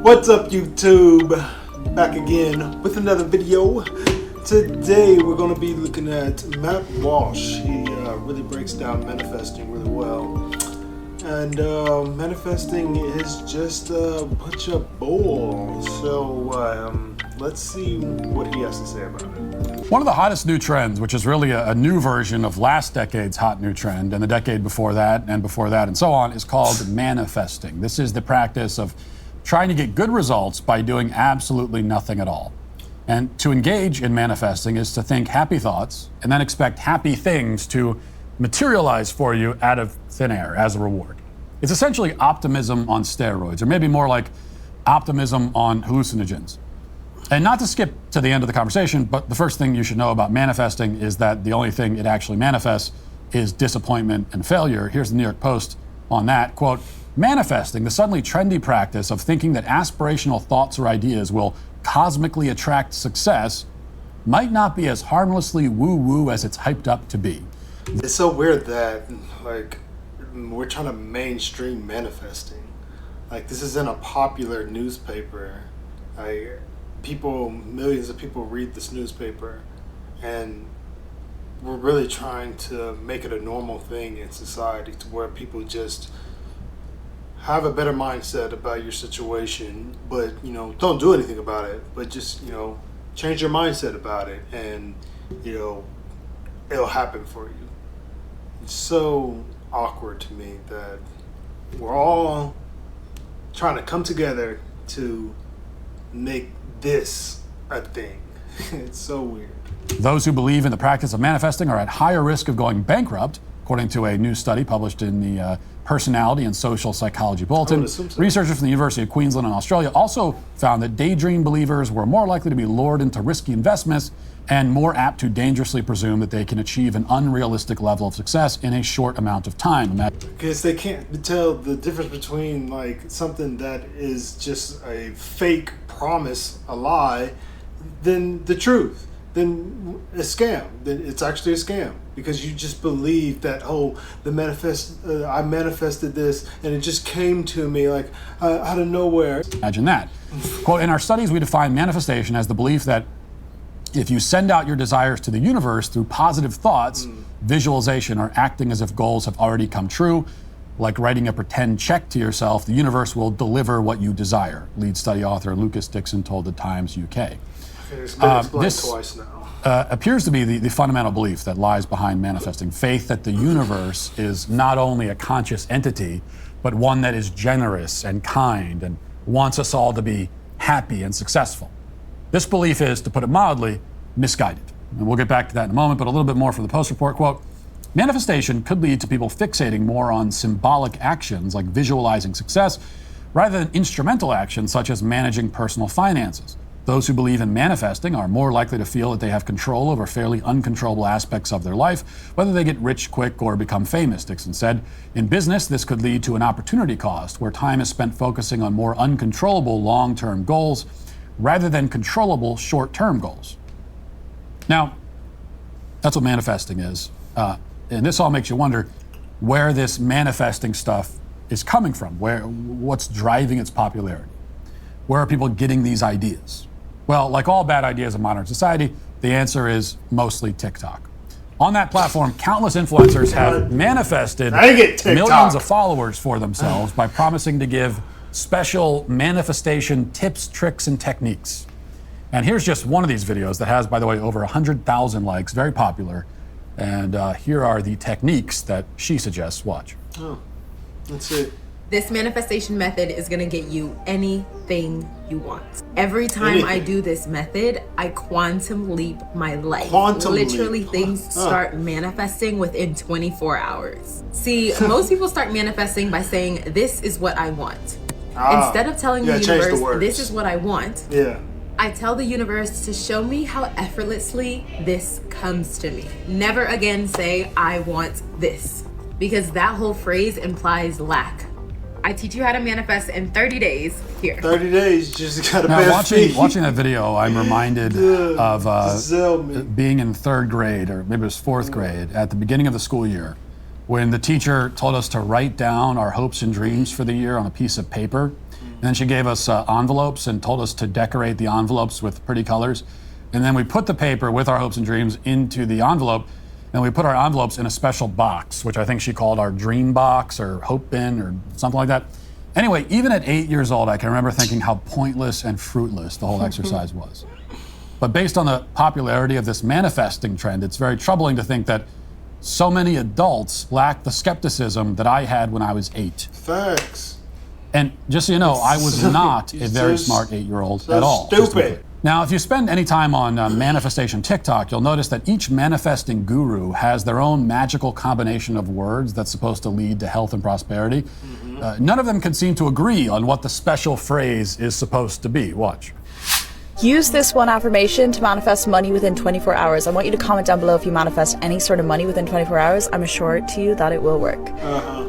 What's up, YouTube? Back again with another video. Today we're going to be looking at Matt Walsh. He really breaks down manifesting really well. And manifesting is just a bunch of bull. So let's see what he has to say about it. One of the hottest new trends, which is really a new version of last decade's hot new trend and the decade before that and so on, is called manifesting. This is the practice of trying to get good results by doing absolutely nothing at all. And to engage in manifesting is to think happy thoughts and then expect happy things to materialize for you out of thin air as a reward. It's essentially optimism on steroids, or maybe more like optimism on hallucinogens. And not to skip to the end of the conversation, but the first thing you should know about manifesting is that the only thing it actually manifests is disappointment and failure. Here's the New York Post on that, quote, "Manifesting, the suddenly trendy practice of thinking that aspirational thoughts or ideas will cosmically attract success, might not be as harmlessly woo-woo as it's hyped up to be." It's so weird that like we're trying to mainstream manifesting. Like, this isn't a popular newspaper. Millions of people read this newspaper, and we're really trying to make it a normal thing in society to where people just have a better mindset about your situation, but don't do anything about it, but just change your mindset about it, and it'll happen for you. It's so awkward to me that we're all trying to come together to make this a thing. It's so weird. Those who believe in the practice of manifesting are at higher risk of going bankrupt, according to a new study published in the Personality and Social Psychology Bulletin. Researchers from the University of Queensland in Australia also found that daydream believers were more likely to be lured into risky investments and more apt to dangerously presume that they can achieve an unrealistic level of success in a short amount of time. Because they can't tell the difference between like something that is just a fake promise, a lie, than the truth, than a scam. Then it's actually a scam, because you just believe that, I manifested this and it just came to me like out of nowhere. Imagine that. Quote, "In our studies, we define manifestation as the belief that if you send out your desires to the universe through positive thoughts, visualization, or acting as if goals have already come true, like writing a pretend check to yourself, the universe will deliver what you desire," lead study author Lucas Dixon told the Times UK. Okay, it's been explained twice now. Appears to be the fundamental belief that lies behind manifesting. Faith that the universe is not only a conscious entity, but one that is generous and kind and wants us all to be happy and successful. This belief is, to put it mildly, misguided. And we'll get back to that in a moment, but a little bit more from the Post report. Quote, "Manifestation could lead to people fixating more on symbolic actions like visualizing success rather than instrumental actions such as managing personal finances. Those who believe in manifesting are more likely to feel that they have control over fairly uncontrollable aspects of their life, whether they get rich quick or become famous," Dixon said. "In business, this could lead to an opportunity cost where time is spent focusing on more uncontrollable long-term goals rather than controllable short-term goals." Now, that's what manifesting is. And this all makes you wonder where this manifesting stuff is coming from, what's driving its popularity. Where are people getting these ideas? Well, like all bad ideas in modern society, the answer is mostly TikTok. On that platform, countless influencers have manifested millions of followers for themselves by promising to give special manifestation tips, tricks, and techniques. And here's just one of these videos that has, by the way, over 100,000 likes, very popular. And here are the techniques that she suggests. Watch. Oh, let's see. This manifestation method is gonna get you anything you want. Every time I do this method, I quantum leap my life. Literally, things start manifesting within 24 hours. See, most people start manifesting by saying, "This is what I want." Instead of telling the universe, "This is what I want," I tell the universe to show me how effortlessly this comes to me. Never again say, "I want this," because that whole phrase implies lack. I teach you how to manifest in 30 days here. 30 days, just gotta now, watching that video, I'm reminded of being in third grade, or maybe it was fourth grade, at the beginning of the school year, when the teacher told us to write down our hopes and dreams for the year on a piece of paper. And then she gave us envelopes and told us to decorate the envelopes with pretty colors. And then we put the paper with our hopes and dreams into the envelope, and we put our envelopes in a special box, which I think she called our dream box or hope bin or something like that. Anyway, even at 8 years old, I can remember thinking how pointless and fruitless the whole exercise was. But based on the popularity of this manifesting trend, it's very troubling to think that so many adults lack the skepticism that I had when I was 8. Facts. And just so you know, I was not a very smart 8-year-old at all. Stupid. Now, if you spend any time on manifestation TikTok, you'll notice that each manifesting guru has their own magical combination of words that's supposed to lead to health and prosperity. None of them can seem to agree on what the special phrase is supposed to be. Watch. Use this one affirmation to manifest money within 24 hours. I want you to comment down below if you manifest any sort of money within 24 hours. I'm assured to you that it will work.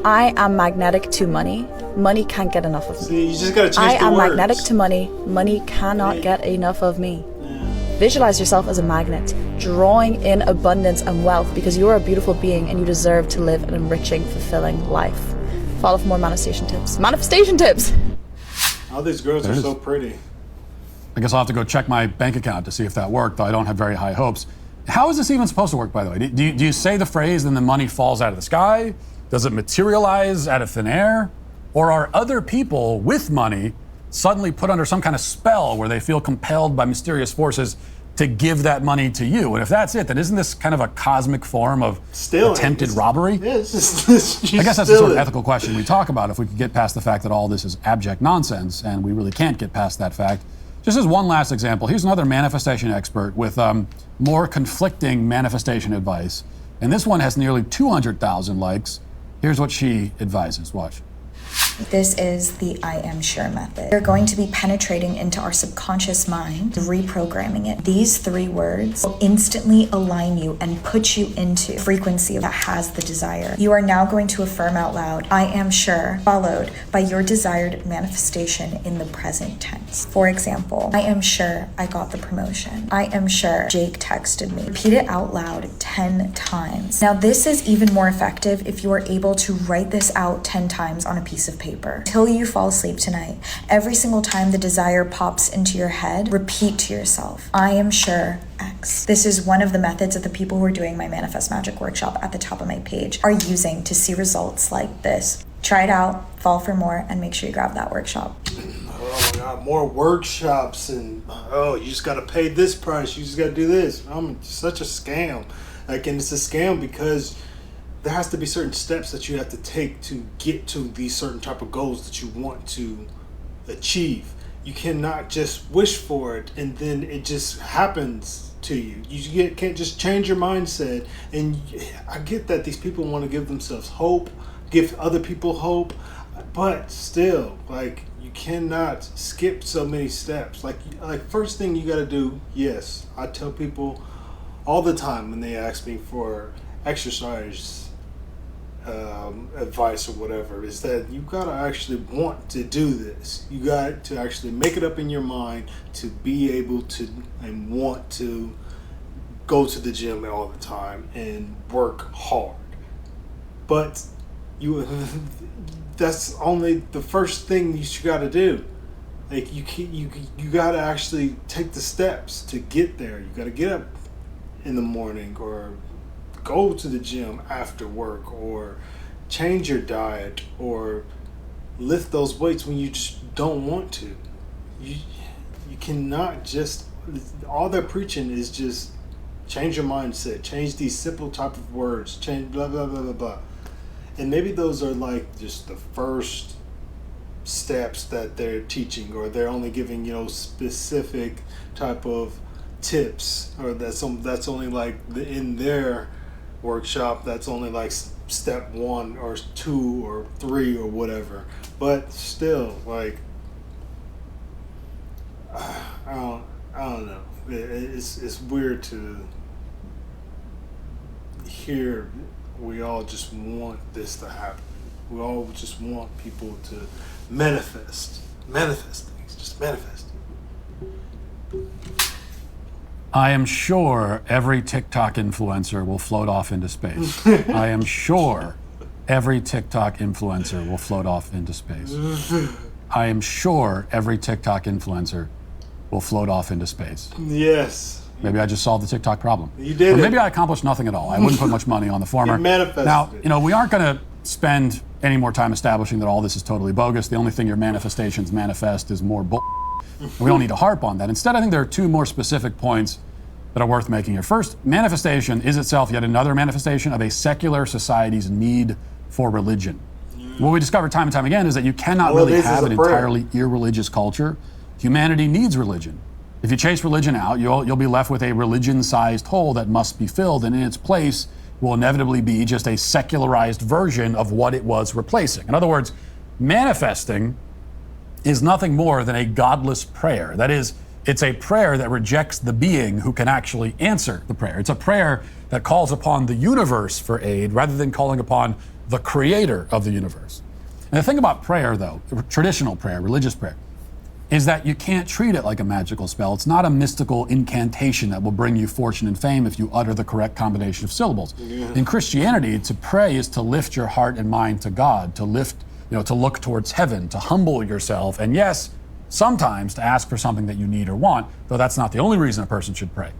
I am magnetic to money. Money can't get enough of me. See, you just gotta change I the am words. magnetic to money. Money cannot get enough of me. Visualize yourself as a magnet, drawing in abundance and wealth because you are a beautiful being and you deserve to live an enriching, fulfilling life. Follow for more manifestation tips. Manifestation tips! All these girls are so pretty. I guess I'll have to go check my bank account to see if that worked, though I don't have very high hopes. How is this even supposed to work, by the way? Do you say the phrase and the money falls out of the sky? Does it materialize out of thin air? Or are other people with money suddenly put under some kind of spell where they feel compelled by mysterious forces to give that money to you? And if that's it, then isn't this kind of a cosmic form of attempted robbery? Yeah, it's just, I guess that's the sort of ethical question we talk about if we could get past the fact that all this is abject nonsense, and we really can't get past that fact. Just as one last example, here's another manifestation expert with more conflicting manifestation advice. And this one has nearly 200,000 likes. Here's what she advises. Watch. This is the I am sure method. They're going to be penetrating into our subconscious mind, reprogramming it. These 3 words will instantly align you and put you into a frequency that has the desire. You are now going to affirm out loud, I am sure, followed by your desired manifestation in the present tense. For example, I am sure I got the promotion. I am sure Jake texted me. Repeat it out loud 10 times. Now this is even more effective if you are able to write this out 10 times on a piece of paper. Till you fall asleep tonight. Every single time the desire pops into your head, repeat to yourself, I am sure X. This is one of the methods that the people who are doing my Manifest Magic workshop at the top of my page are using to see results like this. Try it out, fall for more, and make sure you grab that workshop. Oh my God, more workshops and you just gotta pay this price, you just gotta do this. Such a scam. And it's a scam because there has to be certain steps that you have to take to get to these certain type of goals that you want to achieve. You cannot just wish for it and then it just happens to you. You can't just change your mindset. And I get that these people want to give themselves hope, give other people hope, but still, like, you cannot skip so many steps. Like first thing you got to do, yes, I tell people all the time when they ask me for exercise advice or whatever, is that you gotta actually want to do this. You got to actually make it up in your mind to be able to and want to go to the gym all the time and work hard. But that's only the first thing you gotta do. Like you gotta actually take the steps to get there. You gotta get up in the morning or go to the gym after work or change your diet or lift those weights when you just don't want to. You cannot just, all they're preaching is just change your mindset, change these simple type of words, change blah, blah, blah, blah, blah. And maybe those are like just the first steps that they're teaching, or they're only giving, specific type of tips, or that's only like in their workshop, that's only like step 1 or 2 or 3 or whatever. But still, like, I don't know. It's weird to hear. We all just want this to happen. We all just want people to manifest things, just manifest. I am sure every TikTok influencer will float off into space. I am sure every TikTok influencer will float off into space. I am sure every TikTok influencer will float off into space. Yes. Maybe I just solved the TikTok problem. You did. Or maybe I accomplished nothing at all. I wouldn't put much money on the former. You manifested now, it. we aren't going to spend any more time establishing that all this is totally bogus. The only thing your manifestations manifest is more bull. We don't need to harp on that. Instead, I think there are two more specific points that are worth making here. First, manifestation is itself yet another manifestation of a secular society's need for religion. What we discover time and time again is that you cannot really have an entirely irreligious culture. Humanity needs religion. If you chase religion out, you'll be left with a religion-sized hole that must be filled, and in its place will inevitably be just a secularized version of what it was replacing. In other words, manifesting is nothing more than a godless prayer. That is, it's a prayer that rejects the being who can actually answer the prayer. It's a prayer that calls upon the universe for aid rather than calling upon the creator of the universe. And the thing about prayer, though, traditional prayer, religious prayer, is that you can't treat it like a magical spell. It's not a mystical incantation that will bring you fortune and fame if you utter the correct combination of syllables. Yeah. In Christianity, to pray is to lift your heart and mind to God, to look towards heaven, to humble yourself, and yes, sometimes to ask for something that you need or want, though that's not the only reason a person should pray.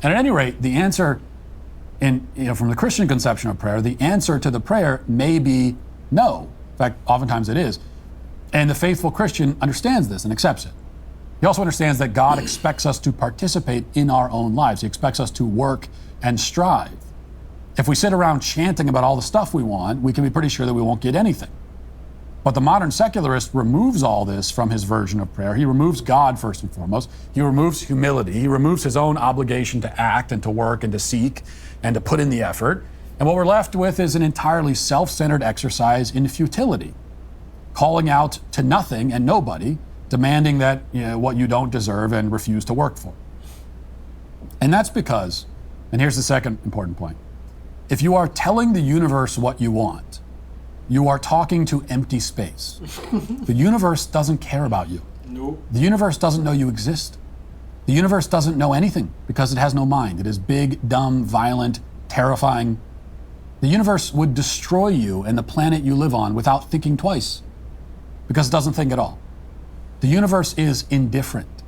And at any rate, the answer from the Christian conception of prayer, the answer to the prayer may be no. In fact, oftentimes it is. And the faithful Christian understands this and accepts it. He also understands that God expects us to participate in our own lives. He expects us to work and strive. If we sit around chanting about all the stuff we want, we can be pretty sure that we won't get anything. But the modern secularist removes all this from his version of prayer. He removes God first and foremost. He removes humility. He removes his own obligation to act and to work and to seek and to put in the effort. And what we're left with is an entirely self-centered exercise in futility, calling out to nothing and nobody, demanding that what you don't deserve and refuse to work for. And that's because, and here's the second important point, if you are telling the universe what you want, you are talking to empty space. The universe doesn't care about you. Nope. The universe doesn't know you exist. The universe doesn't know anything because it has no mind. It is big, dumb, violent, terrifying. The universe would destroy you and the planet you live on without thinking twice because it doesn't think at all. The universe is indifferent.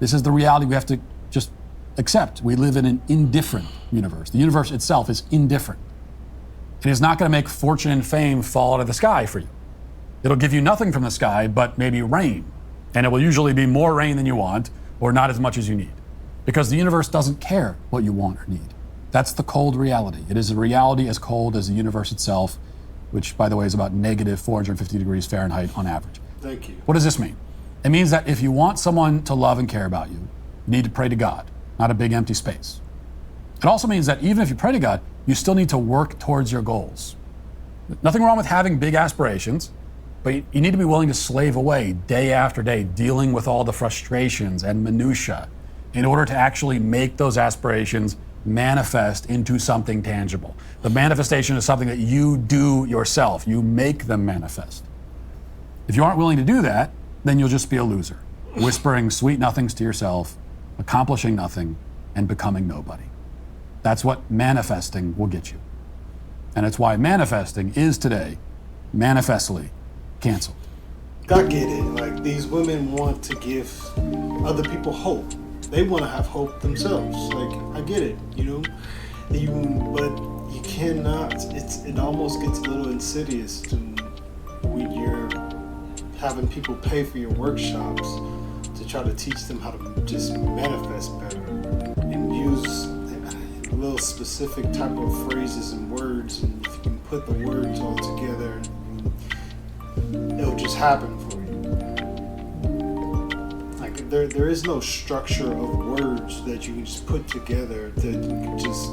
This is the reality we have to just accept. We live in an indifferent universe. The universe itself is indifferent. It is not going to make fortune and fame fall out of the sky for you. It'll give you nothing from the sky, but maybe rain. And it will usually be more rain than you want, or not as much as you need. Because the universe doesn't care what you want or need. That's the cold reality. It is a reality as cold as the universe itself, which, by the way, is about negative 450 degrees Fahrenheit on average. Thank you. What does this mean? It means that if you want someone to love and care about you, you need to pray to God, not a big empty space. It also means that even if you pray to God, you still need to work towards your goals. Nothing wrong with having big aspirations, but you need to be willing to slave away day after day, dealing with all the frustrations and minutia in order to actually make those aspirations manifest into something tangible. The manifestation is something that you do yourself. You make them manifest. If you aren't willing to do that, then you'll just be a loser, whispering sweet nothings to yourself, accomplishing nothing, and becoming nobody. That's what manifesting will get you. And it's why manifesting is today manifestly canceled. I get it. Like, these women want to give other people hope. They want to have hope themselves. Like, I get it, but you cannot. It almost gets a little insidious when you're having people pay for your workshops to try to teach them how to just manifest better and use little specific type of phrases and words, and if you can put the words all together, it'll just happen for you. Like, there is no structure of words that you can just put together that can just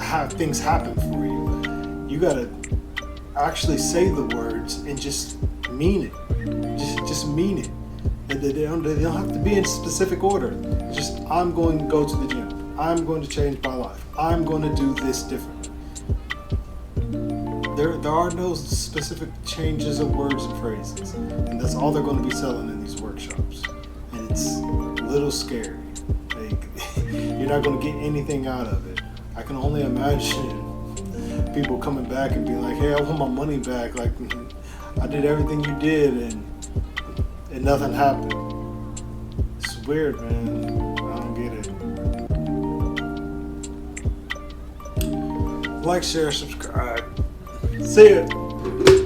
have things happen for you. You gotta actually say the words and just mean it. Just mean it. They don't have to be in specific order. Just, I'm going to go to the gym. I'm going to change my life. I'm going to do this differently. There are no specific changes of words and phrases. And that's all they're going to be selling in these workshops. And it's a little scary. Like, you're not going to get anything out of it. I can only imagine people coming back and being like, hey, I want my money back. Like, I did everything you did and nothing happened. It's weird, man. I don't get it. Like, share, subscribe. See ya.